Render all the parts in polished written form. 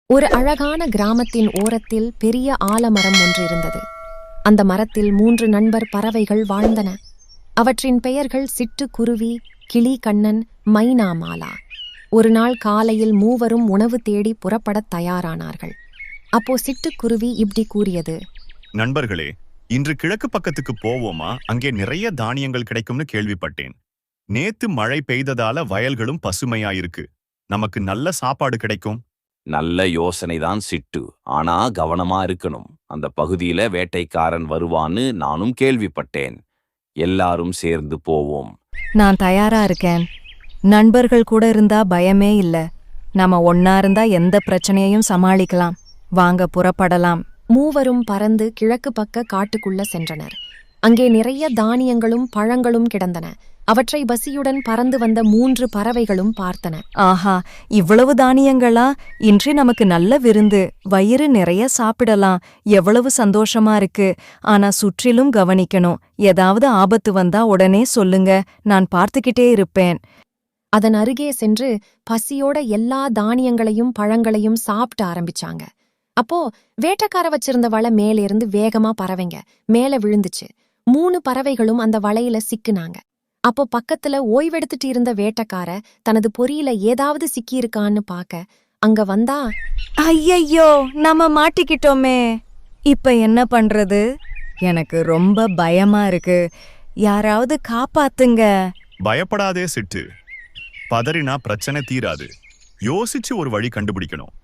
ஒரு அழகான கிராமத்தின் ஓரத்தில் பெரிய ஆலமரம் ஒன்று இருந்தது. அந்த மரத்தில் 3 நண்பர் பறவைகள் வாழ்ந்தன. அவற்றின் பெயர்கள் சிட்டுக்குருவி, கிளி கண்ணன், மைனா மாலா. ஒரு நாள் காலையில் மூவரும் உணவு தேடி புறப்படத் தயாரானார்கள். அப்போ சிட்டுக்குருவி இப்படி கூறியது: நண்பர்களே, இன்று கிழக்கு பக்கத்துக்கு போவோமா? அங்கே நிறைய தானியங்கள் கிடைக்கும்னு கேள்விப்பட்டேன். நேத்து மழை பெய்ததால வயல்களும் பசுமையாயிருக்கு. நமக்கு நல்ல சாப்பாடு கிடைக்கும். நல்ல யோசனைதான் சிட்டு. ஆனா கவனமா இருக்கணும். அந்த பகுதியில வேட்டைக்காரன் வருவான்னு நானும் கேள்விப்பட்டேன். எல்லாரும் சேர்ந்து போவோம். நான் தயாரா இருக்கேன். நண்பர்கள் கூட இருந்தா பயமே இல்ல. நாம ஒன்னா இருந்தா எந்த பிரச்சனையையும் சமாளிக்கலாம். வாங்க புறப்படலாம். மூவரும் பறந்து கிழக்கு பக்க காட்டுக்குள்ள சென்றனர். அங்கே நிறைய தானியங்களும் பழங்களும் கிடந்தன. அவற்றை பசியுடன் பறந்து வந்த 3 பறவைகளும் பார்த்தன. ஆஹா, இவ்வளவு தானியங்களா! இன்று நமக்கு நல்ல விருந்து. வயிறு நிறைய சாப்பிடலாம். எவ்வளவு சந்தோஷமா இருக்கு. ஆனா சுற்றிலும் கவனிக்கணும். ஏதாவது ஆபத்து வந்தா உடனே சொல்லுங்க. நான் பார்த்துக்கிட்டே இருப்பேன். அதன் அருகே சென்று பசியோட எல்லா தானியங்களையும் பழங்களையும் சாப்பிட ஆரம்பிச்சாங்க. அப்போ வேட்டைக்கார வச்சிருந்த வலை மேலிருந்து வேகமா பறவைங்க மேல விழுந்துச்சு. 3 பறவைகளும் அந்த வலையில சிக்குனாங்க. அப்போ பக்கத்துல ஓய்வெடுத்துட்டு இருந்த வேட்டைக்கார தனது பொறியில ஏதாவது சிக்கியிருக்கான்னு பாக்க அங்க வந்தா, ஐயையோ, நாம மாட்டிக்கிட்டோமே. இப்ப என்ன பண்றது? எனக்கு ரொம்ப பயமா இருக்கு. யாராவது காப்பாத்துங்க. பயப்படாதே சிட்டு. பதறினா பிரச்சனை தீராது. யோசிச்சு ஒரு வழி கண்டுபிடிக்கணும்.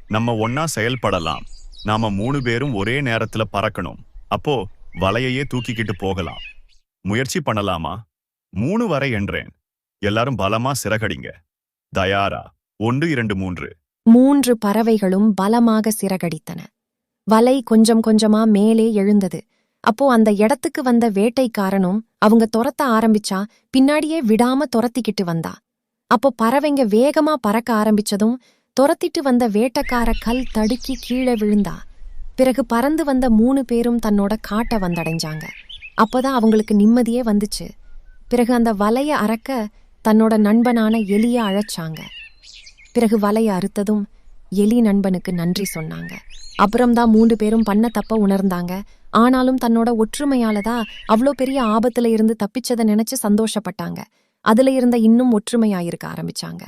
நம்ம ஒன்னா செயல்படலாம். நாம 3 பேரும் ஒரே நேரத்துல பறக்கணும். அப்போ வலையையே தூக்கிக்கிட்டு போகலாம். முயற்சி பண்ணலாமா? 3 வரை என்றேன். எல்லாரும் பலமா சிறகடிங்க. தயாரா? 1 2 3. 3 பறவைகளும் பலமாக சிறகடித்தன. வலை கொஞ்சம் கொஞ்சமா மேலே எழுந்தது. அப்போ அந்த இடத்துக்கு வந்த வேட்டைக்காரனும் அவங்க துரத்த ஆரம்பிச்சா பின்னாடியே விடாம துரத்திக்கிட்டு வந்தா. அப்போ பறவைங்க வேகமா பறக்க ஆரம்பிச்சதும் துரத்திட்டு வந்த வேட்டைக்கார கல் தடுக்கி கீழே விழுந்தா. பிறகு பறந்து வந்த 3 பேரும் தன்னோட காட்டை வந்தடைஞ்சாங்க. அப்போதான் அவங்களுக்கு நிம்மதியே வந்துச்சு. பிறகு அந்த வலைய அறக்க தன்னோட நண்பனான எலிய அழைச்சாங்க. பிறகு வலைய அறுத்ததும் எலி நண்பனுக்கு நன்றி சொன்னாங்க. அப்புறம்தான் 3 பேரும் பண்ண தப்ப உணர்ந்தாங்க. ஆனாலும் தன்னோட ஒற்றுமையாலதான் அவ்வளோ பெரிய ஆபத்துல இருந்து தப்பிச்சதை நினைச்சு சந்தோஷப்பட்டாங்க. அதுல இருந்த இன்னும் ஒற்றுமையாயிருக்க ஆரம்பிச்சாங்க.